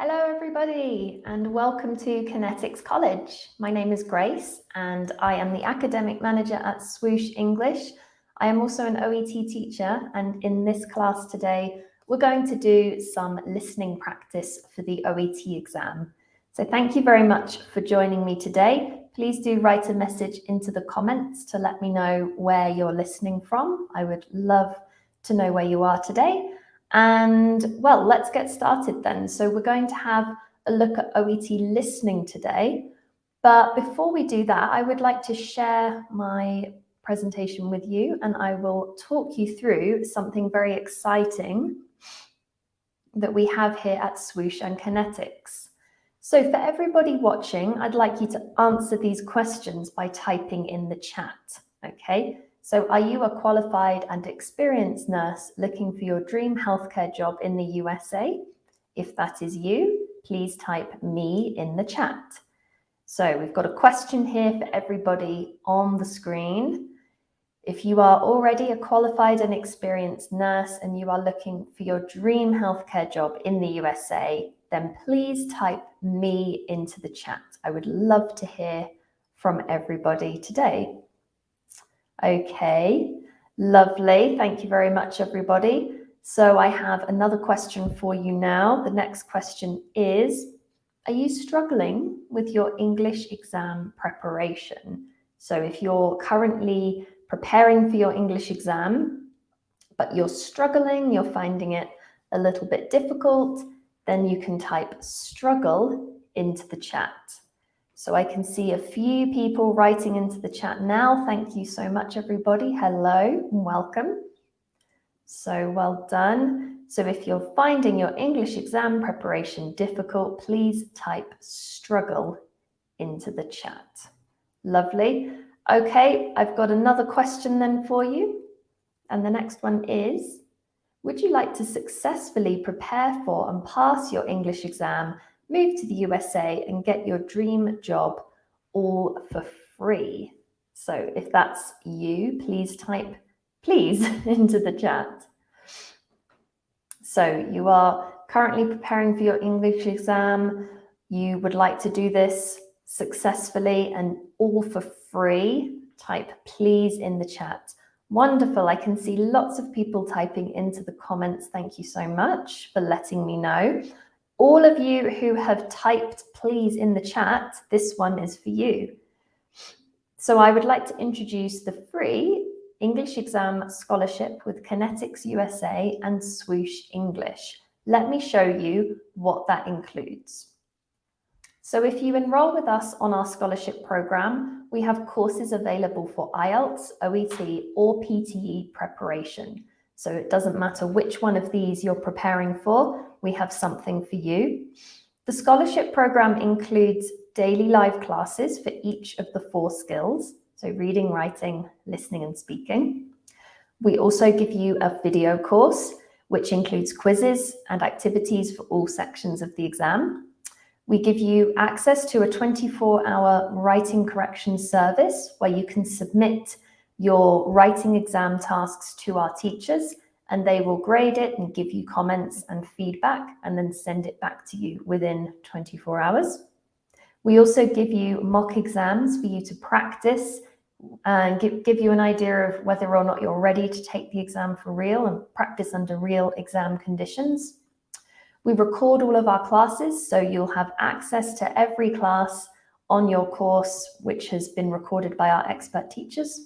Hello everybody and welcome to Kinetics College. My name is Grace and I am the Academic Manager at Swoosh English. I am also an OET teacher, and in this class today we're going to do some listening practice for the OET exam. So thank you very much for joining me today. Please do write a message into the comments to let me know where you're listening from. I would love to know where you are today. And well, let's get started then. So we're going to have a look at OET listening today. But before we do that, I would like to share my presentation with you, and I will talk you through something very exciting that we have here at Swoosh and Kinetics. So for everybody watching, I'd like you to answer these questions by typing in the chat, okay? So are you a qualified and experienced nurse looking for your dream healthcare job in the USA? If that is you, please type me in the chat. So we've got a question here for everybody on the screen. If you are already a qualified and experienced nurse and you are looking for your dream healthcare job in the USA, then please type me into the chat. I would love to hear from everybody today. Okay, lovely. Thank you very much, everybody. So I have another question for you now. The next question is, are you struggling with your English exam preparation? So if you're currently preparing for your English exam, but you're struggling, you're finding it a little bit difficult, then you can type struggle into the chat. So I can see a few people writing into the chat now. Thank you so much, everybody. Hello and welcome. So well done. So if you're finding your English exam preparation difficult, please type struggle into the chat. Lovely. Okay, I've got another question then for you. And the next one is, would you like to successfully prepare for and pass your English exam, move to the USA and get your dream job all for free? So if that's you, please type please into the chat. So you are currently preparing for your English exam. You would like to do this successfully and all for free. Type please in the chat. Wonderful. I can see lots of people typing into the comments. Thank you so much for letting me know. All of you who have typed please in the chat, this one is for you. So I would like to introduce the free English exam scholarship with Kinetics USA and Swoosh English. Let me show you what that includes. So if you enroll with us on our scholarship program, we have courses available for IELTS, OET, or PTE preparation. So it doesn't matter which one of these you're preparing for, we have something for you. The scholarship program includes daily live classes for each of the 4 skills, so reading, writing, listening, and speaking. We also give you a video course, which includes quizzes and activities for all sections of the exam. We give you access to a 24-hour writing correction service where you can submit your writing exam tasks to our teachers, and they will grade it and give you comments and feedback and then send it back to you within 24 hours. We also give you mock exams for you to practice and give you an idea of whether or not you're ready to take the exam for real and practice under real exam conditions. We record all of our classes, so you'll have access to every class on your course, which has been recorded by our expert teachers.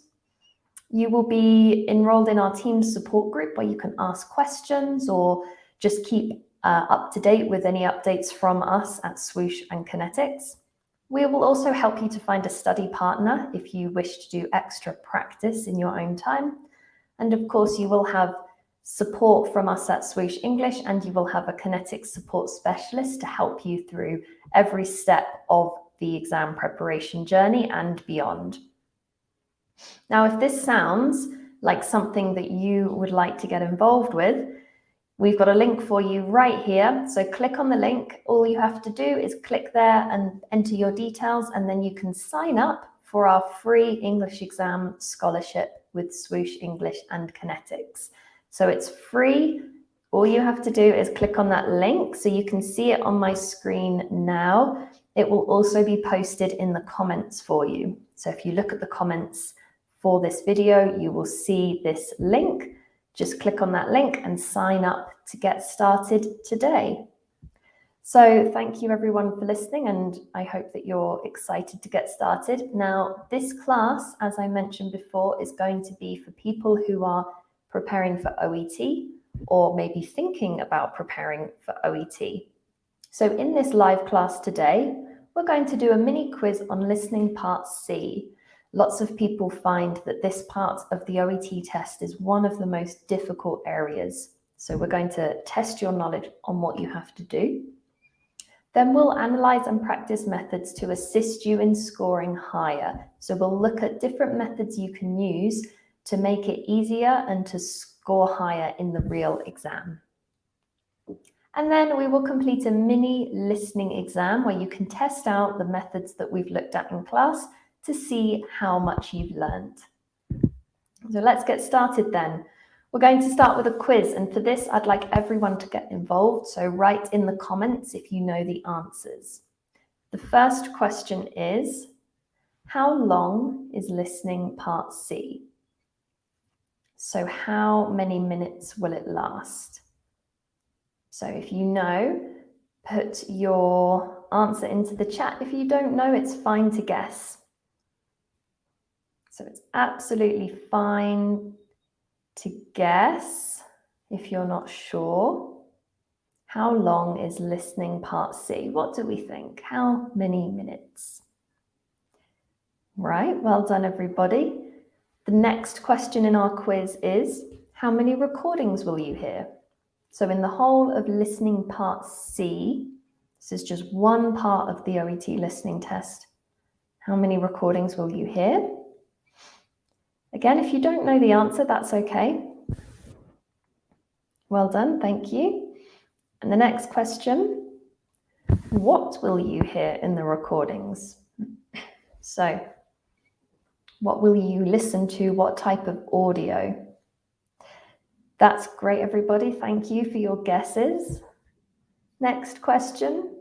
You will be enrolled in our team support group where you can ask questions or just keep up to date with any updates from us at Swoosh and Kinetics. We will also help you to find a study partner if you wish to do extra practice in your own time. And of course, you will have support from us at Swoosh English, and you will have a Kinetics support specialist to help you through every step of the exam preparation journey and beyond. Now, if this sounds like something that you would like to get involved with, we've got a link for you right here. So click on the link. All you have to do is click there and enter your details, and then you can sign up for our free English exam scholarship with Swoosh English and Kinetics. So it's free All you have to do is click on that link so you can see it on my screen now. It will also be posted in the comments for you. So if you look at the comments for this video, you will see this link. Just click on that link and sign up to get started today. So thank you everyone for listening, and I hope that you're excited to get started. Now, this class, as I mentioned before, is going to be for people who are preparing for OET or maybe thinking about preparing for OET. So in this live class today, we're going to do a mini quiz on listening part C. Lots of people find that this part of the OET test is one of the most difficult areas. So we're going to test your knowledge on what you have to do. Then we'll analyze and practice methods to assist you in scoring higher. So we'll look at different methods you can use to make it easier and to score higher in the real exam. And then we will complete a mini listening exam where you can test out the methods that we've looked at in class to see how much you've learned. So let's get started then. We're going to start with a quiz, and for this, I'd like everyone to get involved. So write in the comments if you know the answers. The first question is, how long is listening part C? So how many minutes will it last? So if you know, put your answer into the chat. If you don't know, it's fine to guess. So it's absolutely fine to guess if you're not sure. How long is listening part C? What do we think? How many minutes? Right, well done everybody. The next question in our quiz is, how many recordings will you hear? So in the whole of listening part C, this is just one part of the OET listening test. How many recordings will you hear? Again, if you don't know the answer, that's okay. Well done, thank you. And the next question, what will you hear in the recordings? So, what will you listen to? What type of audio? That's great, everybody. Thank you for your guesses. Next question,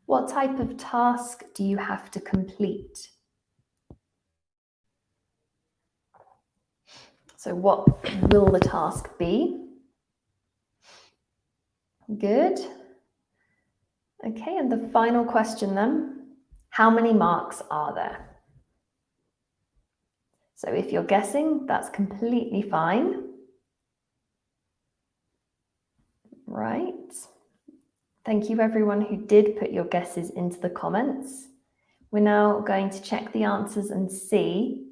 what type of task do you have to complete? So what will the task be? Good. Okay, and the final question then, how many marks are there? So if you're guessing, that's completely fine. Right. Thank you everyone who did put your guesses into the comments. We're now going to check the answers and see.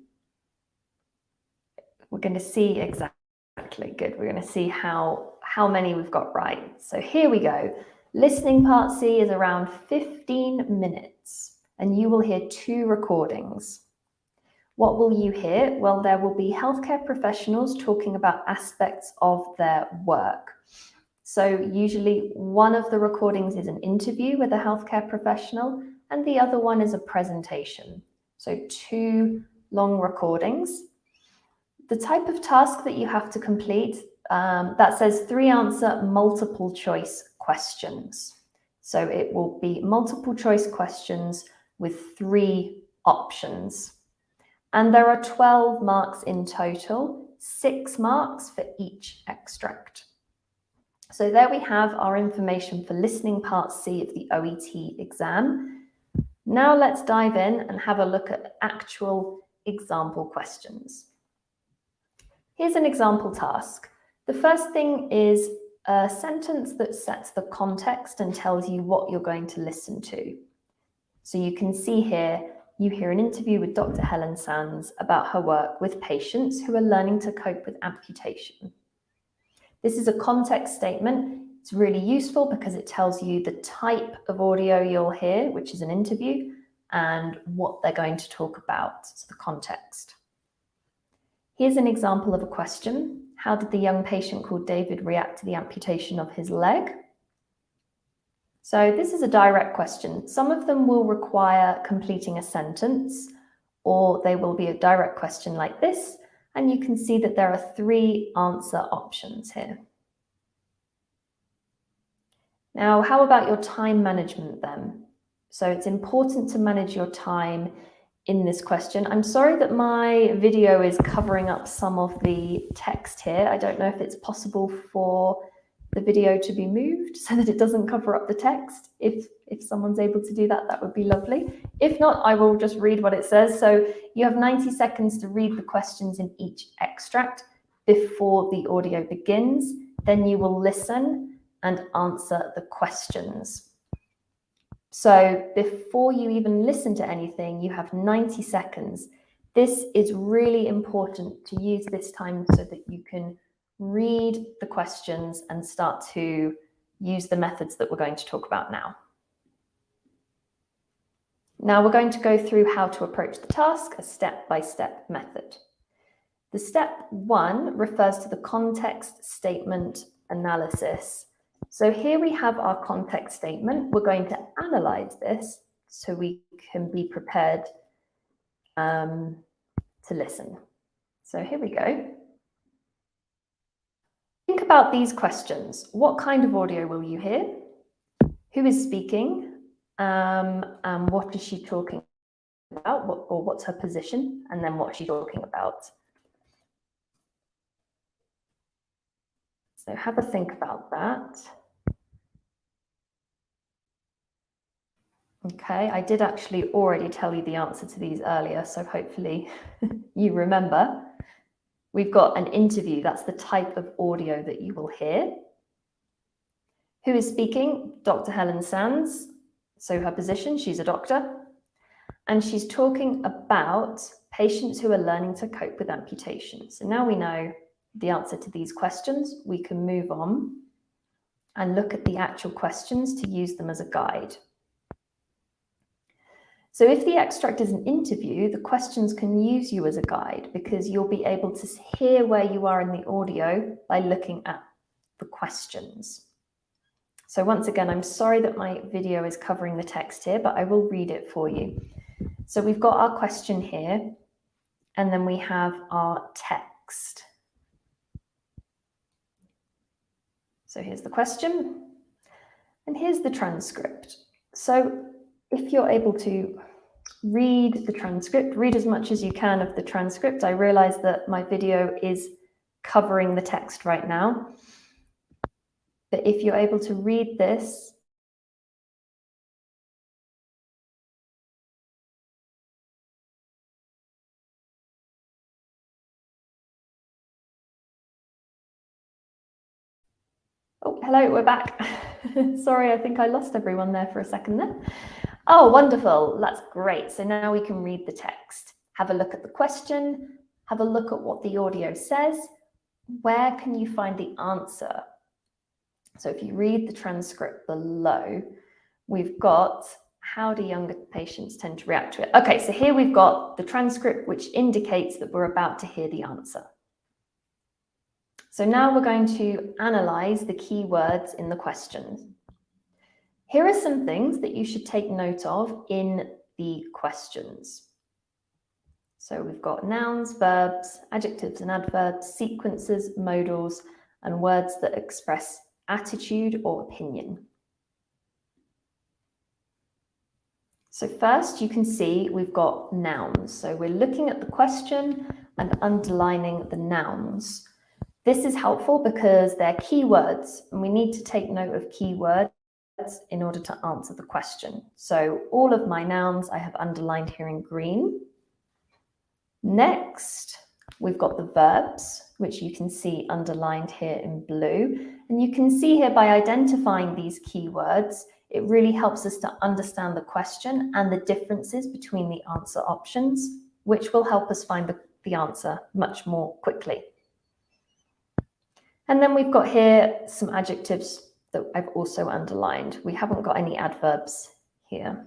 We're going to see exactly, good. We're going to see how many we've got right. So here we go. Listening part C is around 15 minutes and you will hear 2 recordings. What will you hear? Well, there will be healthcare professionals talking about aspects of their work. So usually one of the recordings is an interview with a healthcare professional and the other one is a presentation. So 2 long recordings. The type of task that you have to complete, that says 3 answer multiple choice questions. So it will be multiple choice questions with 3 options. And there are 12 marks in total, 6 marks for each extract. So there we have our information for listening part C of the OET exam. Now let's dive in and have a look at actual example questions. Here's an example task. The first thing is a sentence that sets the context and tells you what you're going to listen to. So you can see here, you hear an interview with Dr. Helen Sands about her work with patients who are learning to cope with amputation. This is a context statement. It's really useful because it tells you the type of audio you'll hear, which is an interview, and what they're going to talk about, so the context. Here's an example of a question. How did the young patient called David react to the amputation of his leg? So this is a direct question. Some of them will require completing a sentence, or they will be a direct question like this. And you can see that there are 3 answer options here. Now, how about your time management then? So it's important to manage your time in this question. I'm sorry that my video is covering up some of the text here. I don't know if it's possible for the video to be moved so that it doesn't cover up the text. If someone's able to do that, that would be lovely. If not, I will just read what it says. So you have 90 seconds to read the questions in each extract before the audio begins. Then you will listen and answer the questions. So before you even listen to anything, you have 90 seconds. This is really important to use this time so that you can read the questions and start to use the methods that we're going to talk about now. Now we're going to go through how to approach the task, a step-by-step method. The step 1 refers to the context statement analysis. So here we have our context statement. We're going to analyze this so we can be prepared to listen. So here we go. Think about these questions. What kind of audio will you hear? Who is speaking? And what is she talking about? Or what's her position? And then what's she talking about? So have a think about that. Okay, I did actually already tell you the answer to these earlier, so hopefully you remember. We've got an interview, that's the type of audio that you will hear. Who is speaking? Dr. Helen Sands. So her position, she's a doctor. And she's talking about patients who are learning to cope with amputation. So now we know the answer to these questions. We can move on and look at the actual questions to use them as a guide. So if the extract is an interview, the questions can use you as a guide because you'll be able to hear where you are in the audio by looking at the questions. So once again, I'm sorry that my video is covering the text here, but I will read it for you. So we've got our question here, and then we have our text. So here's the question, and here's the transcript. So if you're able to read the transcript, read as much as you can of the transcript. I realize that my video is covering the text right now. But if you're able to read this, oh, hello, we're back. Sorry, I think I lost everyone there for a second there. Oh, wonderful. That's great. So now we can read the text. Have a look at the question. Have a look at what the audio says. Where can you find the answer? So if you read the transcript below, we've got how do younger patients tend to react to it? Okay, so here we've got the transcript, which indicates that we're about to hear the answer. So now we're going to analyze the key words in the questions. Here are some things that you should take note of in the questions. So we've got nouns, verbs, adjectives and adverbs, sequences, modals, and words that express attitude or opinion. So first you can see we've got nouns. So we're looking at the question and underlining the nouns. This is helpful because they're keywords and we need to take note of keywords in order to answer the question. So all of my nouns I have underlined here in green. Next, we've got the verbs, which you can see underlined here in blue. And you can see here by identifying these keywords, it really helps us to understand the question and the differences between the answer options, which will help us find the answer much more quickly. And then we've got here some adjectives that I've also underlined. We haven't got any adverbs here.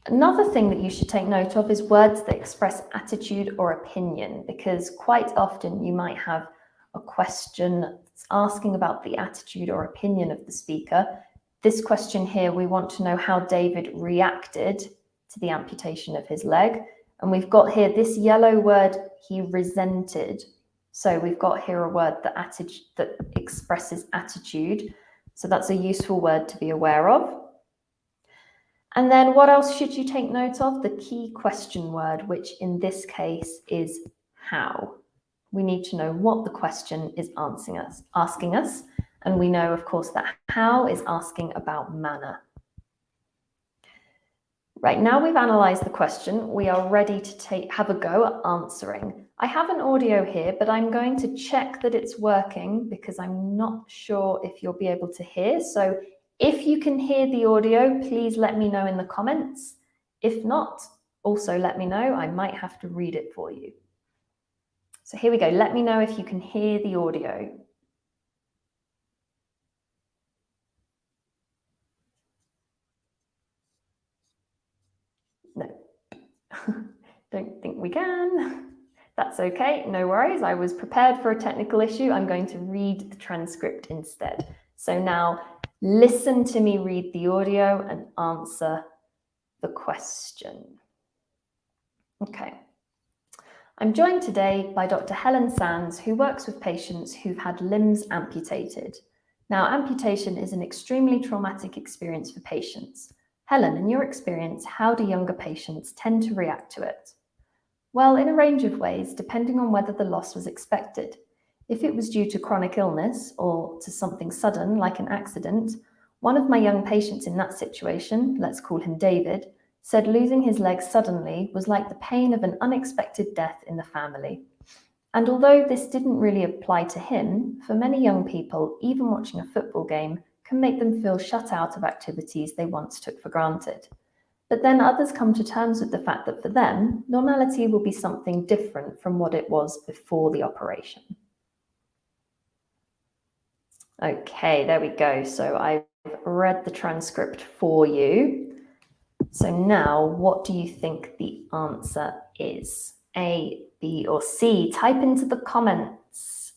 Another thing that you should take note of is words that express attitude or opinion, because quite often you might have a question that's asking about the attitude or opinion of the speaker. This question here, we want to know how David reacted to the amputation of his leg. And we've got here this yellow word, he resented. So we've got here a word that expresses attitude. So that's a useful word to be aware of. And then what else should you take note of? The key question word, which in this case is how. We need to know what the question is asking us. And we know, of course, that how is asking about manner. Right, now we've analysed the question, we are ready to have a go at answering. I have an audio here, but I'm going to check that it's working because I'm not sure if you'll be able to hear. So if you can hear the audio, please let me know in the comments. If not, also let me know. I might have to read it for you. So here we go. Let me know if you can hear the audio. No, don't think we can. That's okay, no worries. I was prepared for a technical issue. I'm going to read the transcript instead. So now listen to me read the audio and answer the question. Okay. I'm joined today by Dr. Helen Sands, who works with patients who've had limbs amputated. Now, amputation is an extremely traumatic experience for patients. Helen, in your experience, how do younger patients tend to react to it? Well, in a range of ways, depending on whether the loss was expected. If it was due to chronic illness or to something sudden, like an accident, one of my young patients in that situation, let's call him David, said losing his leg suddenly was like the pain of an unexpected death in the family. And although this didn't really apply to him, for many young people, even watching a football game can make them feel shut out of activities they once took for granted. But then others come to terms with the fact that for them, normality will be something different from what it was before the operation. Okay, there we go. So I've read the transcript for you. So now, what do you think the answer is? A, B, or C? Type into the comments.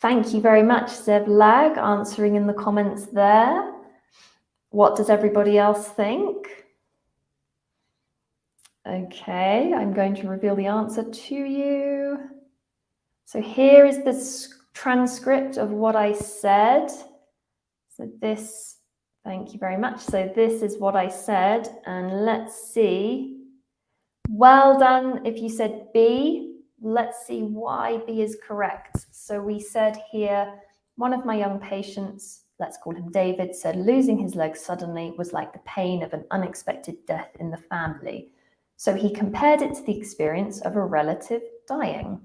Thank you very much, Zeb Lag, answering in the comments there. What does everybody else think? Okay, I'm going to reveal the answer to you. So here is the transcript of what I said. So this, thank you very much. So this is what I said, and let's see. Well done if you said B. Let's see why B is correct. So we said here, one of my young patients, let's call him David, said losing his leg suddenly was like the pain of an unexpected death in the family. So he compared it to the experience of a relative dying.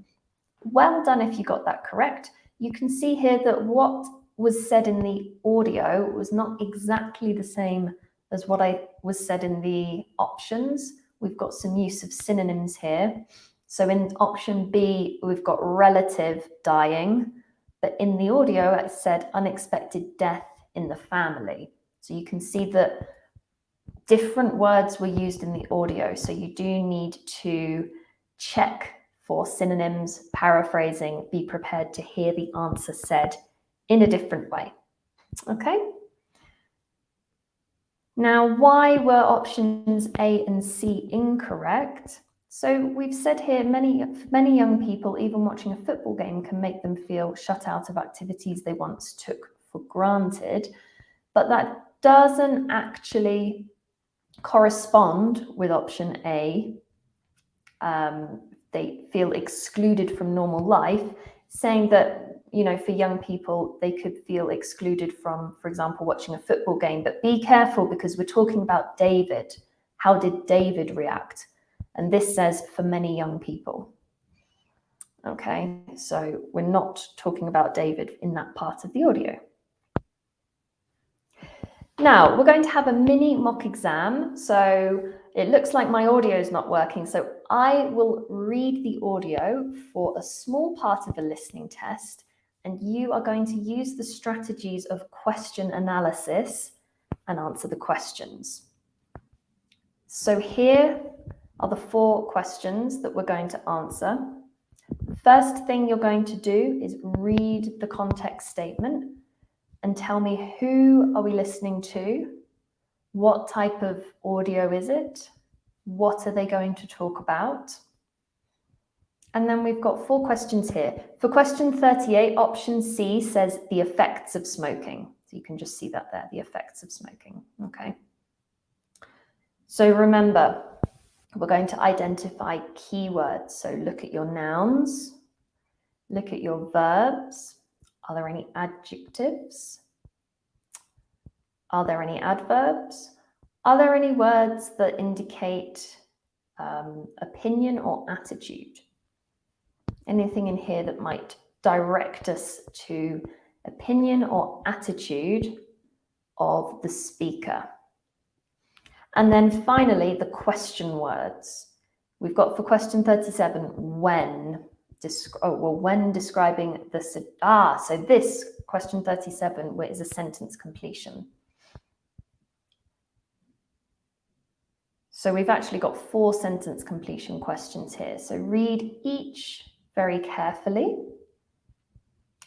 Well done if you got that correct. You can see here that what was said in the audio was not exactly the same as what was said in the options. We've got some use of synonyms here. So in option B, we've got relative dying, but in the audio, it said unexpected death in the family. So you can see that different words were used in the audio. So you do need to check for synonyms, paraphrasing, be prepared to hear the answer said in a different way. Okay? Now, why were options A and C incorrect? So we've said here, many young people, even watching a football game, can make them feel shut out of activities they once took for granted, but that doesn't actually correspond with option A. They feel excluded from normal life, saying that, you know, for young people, they could feel excluded from, for example, watching a football game. But be careful, because we're talking about David. How did David react? And this says for many young people. Okay, so we're not talking about David in that part of the audio. Now, we're going to have a mini mock exam. So it looks like my audio is not working. So I will read the audio for a small part of a listening test, and you are going to use the strategies of question analysis and answer the questions. So here are the 4 questions that we're going to answer. The first thing you're going to do is read the context statement and tell me, who are we listening to? What type of audio is it? What are they going to talk about? And then we've got 4 questions here. For question 38, option C says the effects of smoking. So you can just see that there, the effects of smoking. Okay. So remember, we're going to identify keywords. So look at your nouns, look at your verbs. Are there any adjectives? Are there any adverbs? Are there any words that indicate opinion or attitude? Anything in here that might direct us to opinion or attitude of the speaker? And then finally, the question words. We've got for question 37, when. When describing the... so this, question 37, is a sentence completion. So we've actually got 4 sentence completion questions here. So read each very carefully.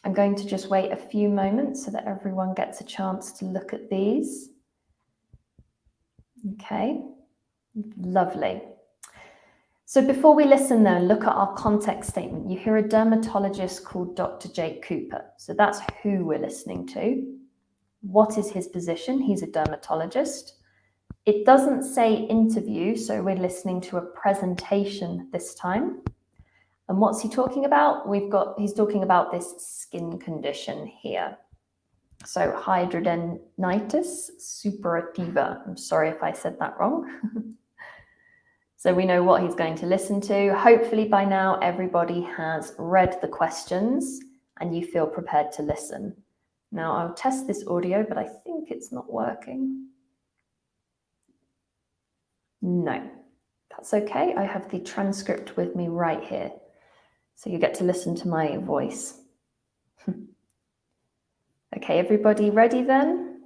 I'm going to just wait a few moments so that everyone gets a chance to look at these. Okay, lovely. So before we listen though, look at our context statement. You hear a dermatologist called Dr. Jake Cooper. So that's who we're listening to. What is his position? He's a dermatologist. It doesn't say interview, so we're listening to a presentation this time. And what's he talking about? He's talking about this skin condition here. So hidradenitis suppurativa. I'm sorry if I said that wrong. So we know what he's going to listen to. Hopefully by now everybody has read the questions and you feel prepared to listen. Now I'll test this audio, but I think it's not working. No, that's okay. I have the transcript with me right here. So you get to listen to my voice. Okay, everybody ready then?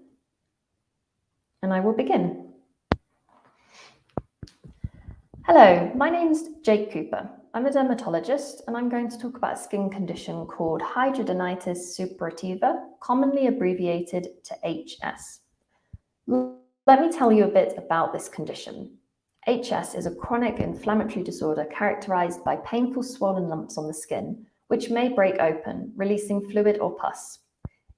And I will begin. Hello, my name's Jake Cooper. I'm a dermatologist and I'm going to talk about a skin condition called hidradenitis suppurativa, commonly abbreviated to HS. Let me tell you a bit about this condition. HS is a chronic inflammatory disorder characterized by painful swollen lumps on the skin, which may break open, releasing fluid or pus.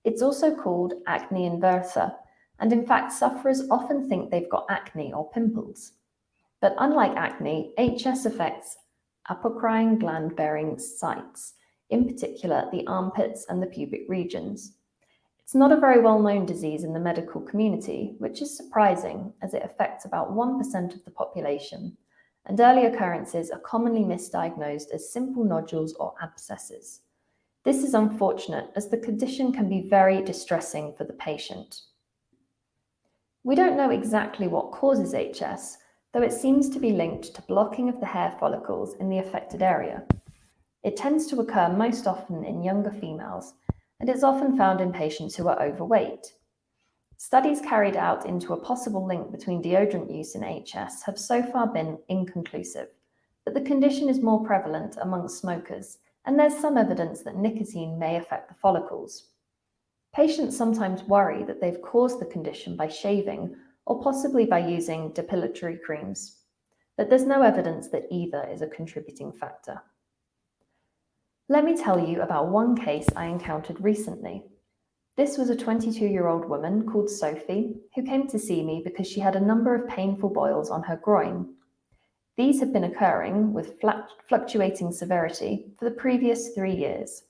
It's also called acne inversa, and in fact, sufferers often think they've got acne or pimples. But unlike acne, HS affects apocrine gland-bearing sites, in particular the armpits and the pubic regions. It's not a very well-known disease in the medical community, which is surprising as it affects about 1% of the population, and early occurrences are commonly misdiagnosed as simple nodules or abscesses. This is unfortunate as the condition can be very distressing for the patient. We don't know exactly what causes HS, though it seems to be linked to blocking of the hair follicles in the affected area. It tends to occur most often in younger females, and it's often found in patients who are overweight. Studies carried out into a possible link between deodorant use and HS have so far been inconclusive, but the condition is more prevalent among smokers, and there's some evidence that nicotine may affect the follicles. Patients sometimes worry that they've caused the condition by shaving or possibly by using depilatory creams, but there's no evidence that either is a contributing factor. Let me tell you about one case I encountered recently. This was a 22-year-old woman called Sophie who came to see me because she had a number of painful boils on her groin. These had been occurring with fluctuating severity for the previous 3 years.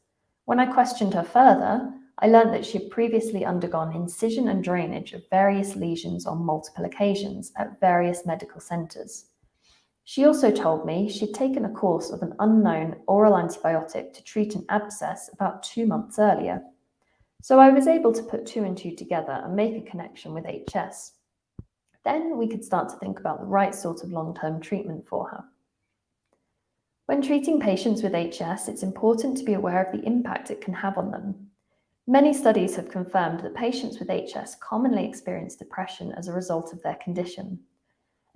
When I questioned her further, I learned that she had previously undergone incision and drainage of various lesions on multiple occasions at various medical centres. She also told me she'd taken a course of an unknown oral antibiotic to treat an abscess about 2 months earlier. So I was able to put 2 and 2 together and make a connection with HS. Then we could start to think about the right sort of long-term treatment for her. When treating patients with HS, it's important to be aware of the impact it can have on them. Many studies have confirmed that patients with HS commonly experience depression as a result of their condition.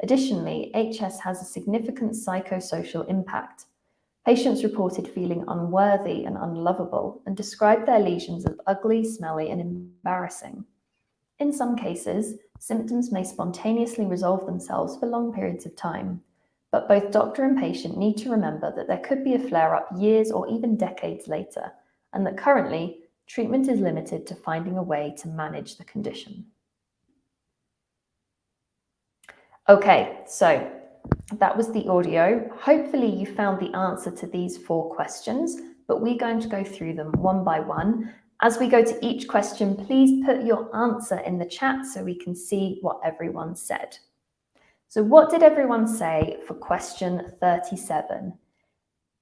Additionally, HS has a significant psychosocial impact. Patients reported feeling unworthy and unlovable and described their lesions as ugly, smelly, and embarrassing. In some cases, symptoms may spontaneously resolve themselves for long periods of time, but both doctor and patient need to remember that there could be a flare-up years or even decades later, and that currently treatment is limited to finding a way to manage the condition. Okay, so that was the audio. Hopefully you found the answer to these 4 questions, but we're going to go through them one by one. As we go to each question, please put your answer in the chat so we can see what everyone said. So what did everyone say for question 37?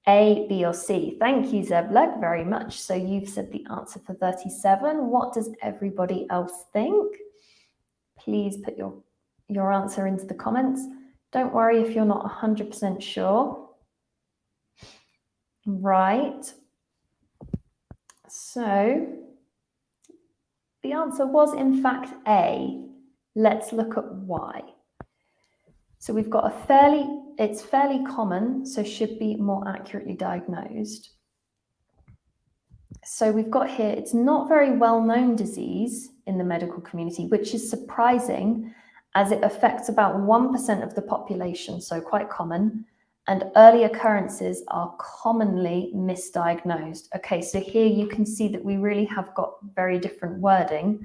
A, B, or C? Thank you, Zebleg, very much. So you've said the answer for 37. What does everybody else think? Please put your answer into the comments. Don't worry if you're not 100% sure. Right. So the answer was in fact A. Let's look at why. So we've got it's fairly common, so should be more accurately diagnosed. So we've got here, it's not very well-known disease in the medical community, which is surprising as it affects about 1% of the population, so quite common, and early occurrences are commonly misdiagnosed. Okay, so here you can see that we really have got very different wording,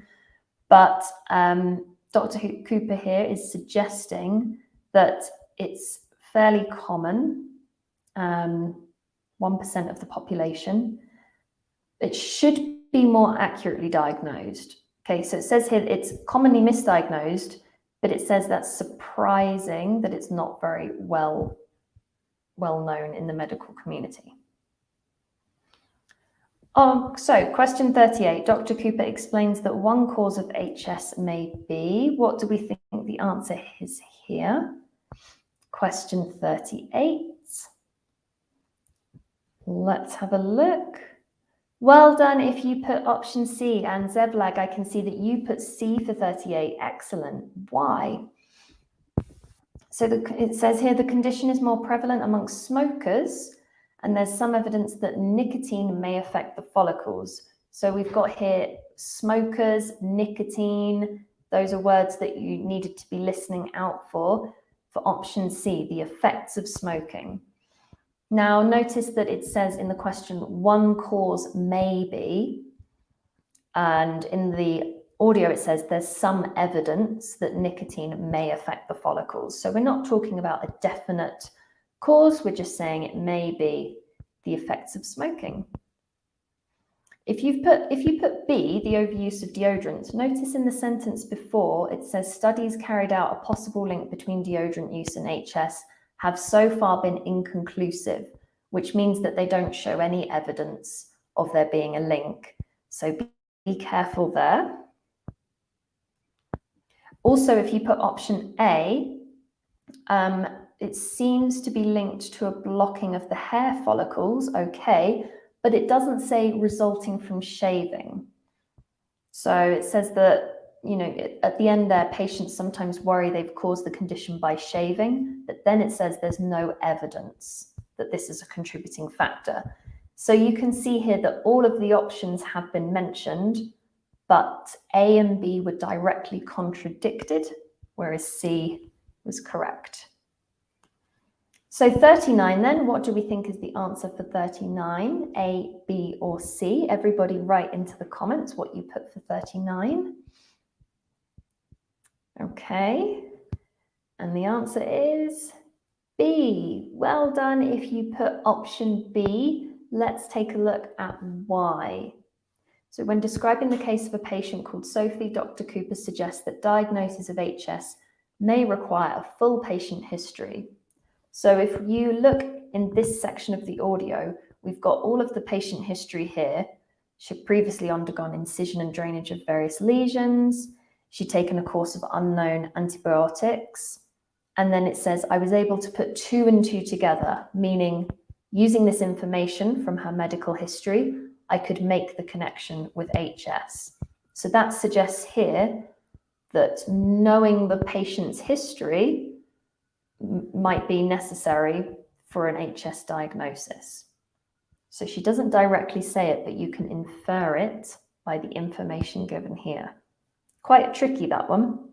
but Dr. Cooper here is suggesting that it's fairly common, 1% of the population. It should be more accurately diagnosed. Okay, so it says here it's commonly misdiagnosed, but it says that's surprising that it's not very well known in the medical community. So question 38, Dr. Cooper explains that one cause of HS may be, what do we think the answer is here? Question 38. Let's have a look. Well done if you put option C, and Zeblag, I can see that you put C for 38. Excellent. Why? So it says here the condition is more prevalent amongst smokers, and there's some evidence that nicotine may affect the follicles. So we've got here smokers, nicotine. Those are words that you needed to be listening out for option C, the effects of smoking. Now, notice that it says in the question, one cause may be, and in the audio it says there's some evidence that nicotine may affect the follicles. So we're not talking about a definite cause, we're just saying it may be the effects of smoking. If you put B, the overuse of deodorant, notice in the sentence before it says studies carried out a possible link between deodorant use and HS have so far been inconclusive, which means that they don't show any evidence of there being a link. So be careful there. Also, if you put option A, it seems to be linked to a blocking of the hair follicles, okay, but it doesn't say resulting from shaving. So it says that, you know, at the end there, patients sometimes worry they've caused the condition by shaving, but then it says there's no evidence that this is a contributing factor. So you can see here that all of the options have been mentioned, but A and B were directly contradicted, whereas C was correct. So 39 then, what do we think is the answer for 39? A, B, or C? Everybody write into the comments what you put for 39. Okay, and the answer is B. Well done if you put option B. Let's take a look at why. So when describing the case of a patient called Sophie, Dr. Cooper suggests that diagnosis of HS may require a full patient history. So if you look in this section of the audio, we've got all of the patient history here. She'd previously undergone incision and drainage of various lesions. She'd taken a course of unknown antibiotics. And then it says, I was able to put 2 and 2 together, meaning using this information from her medical history, I could make the connection with HS. So that suggests here that knowing the patient's history might be necessary for an HS diagnosis. So she doesn't directly say it, but you can infer it by the information given here. Quite tricky, that one.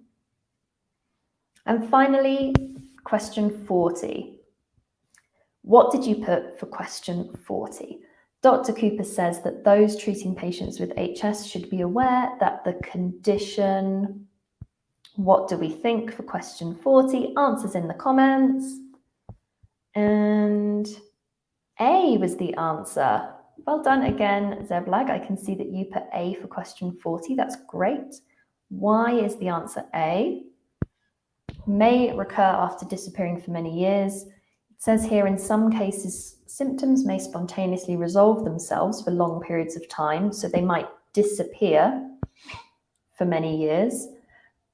And finally, question 40. What did you put for question 40? Dr. Cooper says that those treating patients with HS should be aware that the condition... What do we think for question 40? Answers in the comments. And A was the answer. Well done again, Zeblag. I can see that you put A for question 40. That's great. Why is the answer A? May recur after disappearing for many years. It says here, in some cases, symptoms may spontaneously resolve themselves for long periods of time, so they might disappear for many years.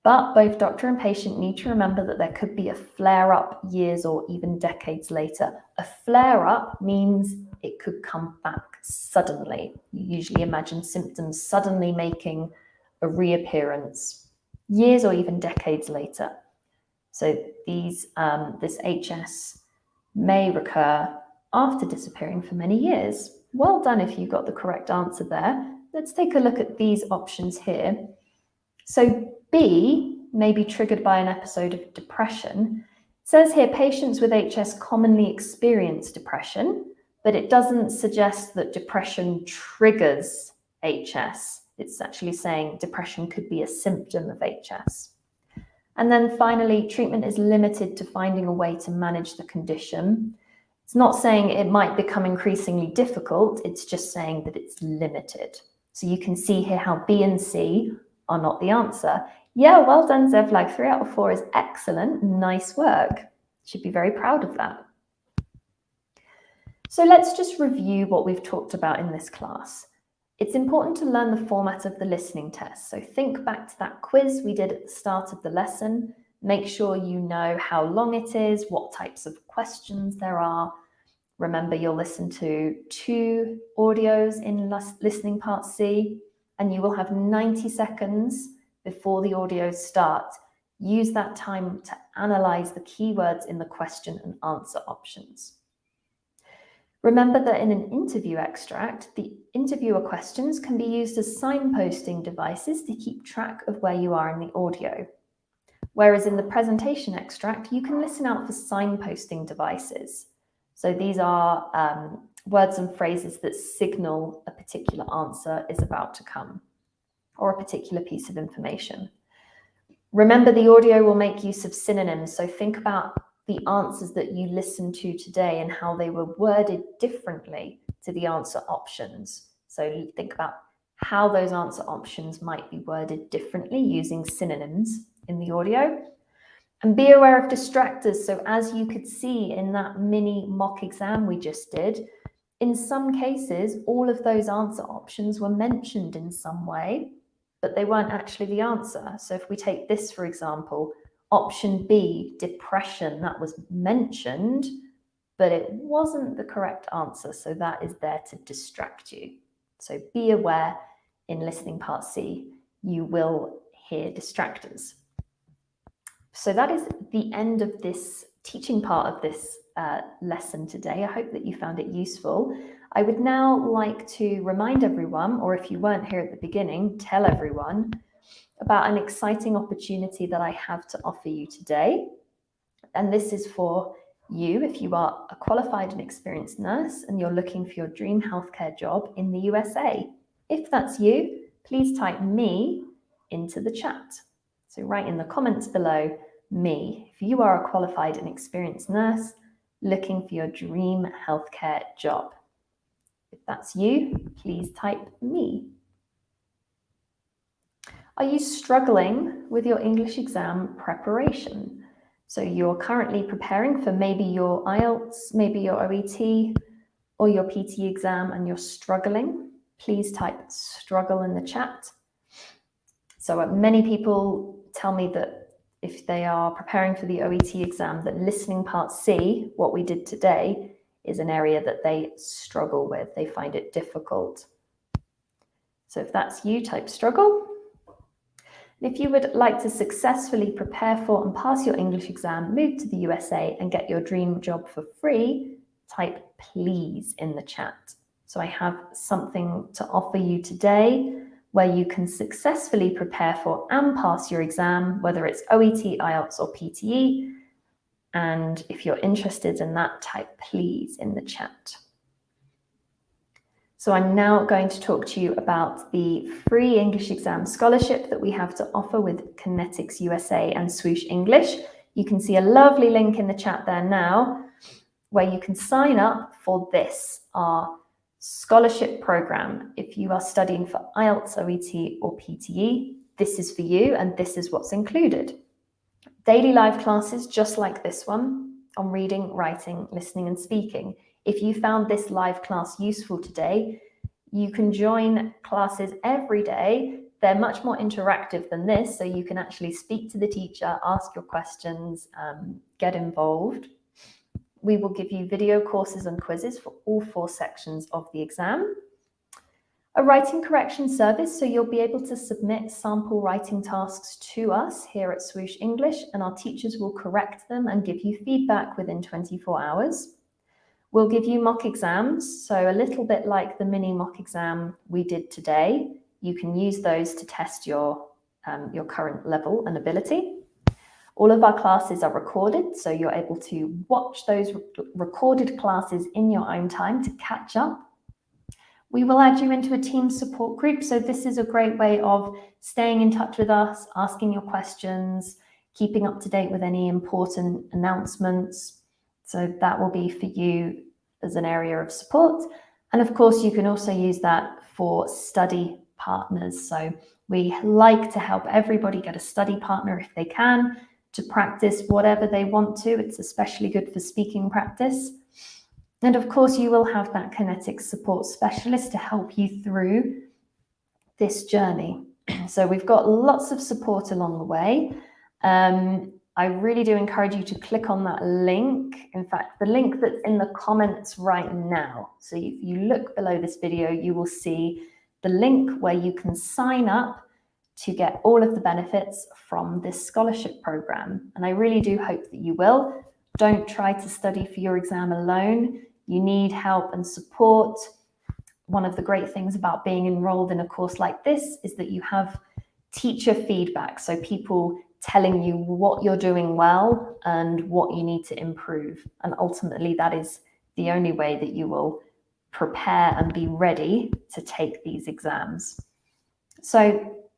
But both doctor and patient need to remember that there could be a flare-up years or even decades later. A flare-up means it could come back suddenly. You usually imagine symptoms suddenly making a reappearance years or even decades later. So this HS may recur after disappearing for many years. Well done if you got the correct answer there. Let's take a look at these options here. So B may be triggered by an episode of depression. It says here patients with HS commonly experience depression, but it doesn't suggest that depression triggers HS. It's actually saying depression could be a symptom of HS. And then finally, treatment is limited to finding a way to manage the condition. It's not saying it might become increasingly difficult, it's just saying that it's limited. So you can see here how B and C are not the answer. Yeah, well done, Zevlag. 3 out of 4 is excellent. Nice work. Should be very proud of that. So let's just review what we've talked about in this class. It's important to learn the format of the listening test. So think back to that quiz we did at the start of the lesson. Make sure you know how long it is, what types of questions there are. Remember, you'll listen to 2 audios in Listening Part C, and you will have 90 seconds before the audios start. Use that time to analyze the keywords in the question and answer options. Remember that in an interview extract, the interviewer questions can be used as signposting devices to keep track of where you are in the audio. Whereas in the presentation extract, you can listen out for signposting devices. So these are words and phrases that signal a particular answer is about to come, or a particular piece of information. Remember, the audio will make use of synonyms, so think about the answers that you listened to today and how they were worded differently to the answer options. So think about how those answer options might be worded differently using synonyms in the audio. And be aware of distractors. So as you could see in that mini mock exam we just did, in some cases, all of those answer options were mentioned in some way, but they weren't actually the answer. So if we take this, for example, option B, depression, that was mentioned, but it wasn't the correct answer. So that is there to distract you. So be aware in Listening Part C, you will hear distractors. So that is the end of this teaching part of this lesson today. I hope that you found it useful. I would now like to remind everyone, or if you weren't here at the beginning, tell everyone about an exciting opportunity that I have to offer you today. And this is for you if you are a qualified and experienced nurse and you're looking for your dream healthcare job in the USA. If that's you, please type me into the chat. So write in the comments below, me, if you are a qualified and experienced nurse looking for your dream healthcare job. If that's you, please type me. Are you struggling with your English exam preparation? So you're currently preparing for maybe your IELTS, maybe your OET or your PT exam and you're struggling. Please type struggle in the chat. So many people tell me that if they are preparing for the OET exam, that Listening Part C, what we did today, is an area that they struggle with. They find it difficult. So if that's you, type struggle. And if you would like to successfully prepare for and pass your English exam, move to the USA and get your dream job for free, type please in the chat. So I have something to offer you today where you can successfully prepare for and pass your exam, whether it's OET, IELTS or PTE, And if you're interested in that, type please in the chat. So I'm now going to talk to you about the free English exam scholarship that we have to offer with Kinetics USA and Swoosh English. You can see a lovely link in the chat there now where you can sign up for this, our scholarship program. If you are studying for IELTS, OET or PTE, this is for you and this is what's included. Daily live classes just like this one on reading, writing, listening and speaking. If you found this live class useful today, you can join classes every day. They're much more interactive than this, so you can actually speak to the teacher, ask your questions, get involved. We will give you video courses and quizzes for all 4 sections of the exam. A writing correction service, so you'll be able to submit sample writing tasks to us here at Swoosh English, and our teachers will correct them and give you feedback within 24 hours. We'll give you mock exams, so a little bit like the mini mock exam we did today. You can use those to test your current level and ability. All of our classes are recorded, so you're able to watch those recorded classes in your own time to catch up. We will add you into a team support group, so this is a great way of staying in touch with us, asking your questions, keeping up to date with any important announcements. So that will be for you as an area of support. And of course, you can also use that for study partners. So we like to help everybody get a study partner if they can, to practice whatever they want to. It's especially good for speaking practice. And of course, you will have that Kinetics support specialist to help you through this journey. So we've got lots of support along the way. I really do encourage you to click on that link. In fact, the link that's in the comments right now. So if you look below this video, you will see the link where you can sign up to get all of the benefits from this scholarship program. And I really do hope that you will. Don't try to study for your exam alone. You need help and support. One of the great things about being enrolled in a course like this is that you have teacher feedback. So people telling you what you're doing well and what you need to improve. And ultimately, that is the only way that you will prepare and be ready to take these exams. So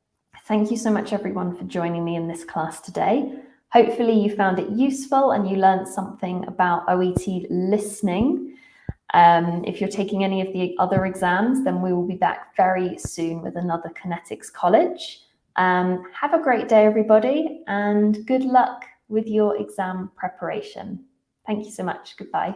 thank you so much, everyone, for joining me in this class today. Hopefully you found it useful and you learned something about OET listening. If you're taking any of the other exams, then we will be back very soon with another Kinetics College. Have a great day, everybody, and good luck with your exam preparation. Thank you so much. Goodbye.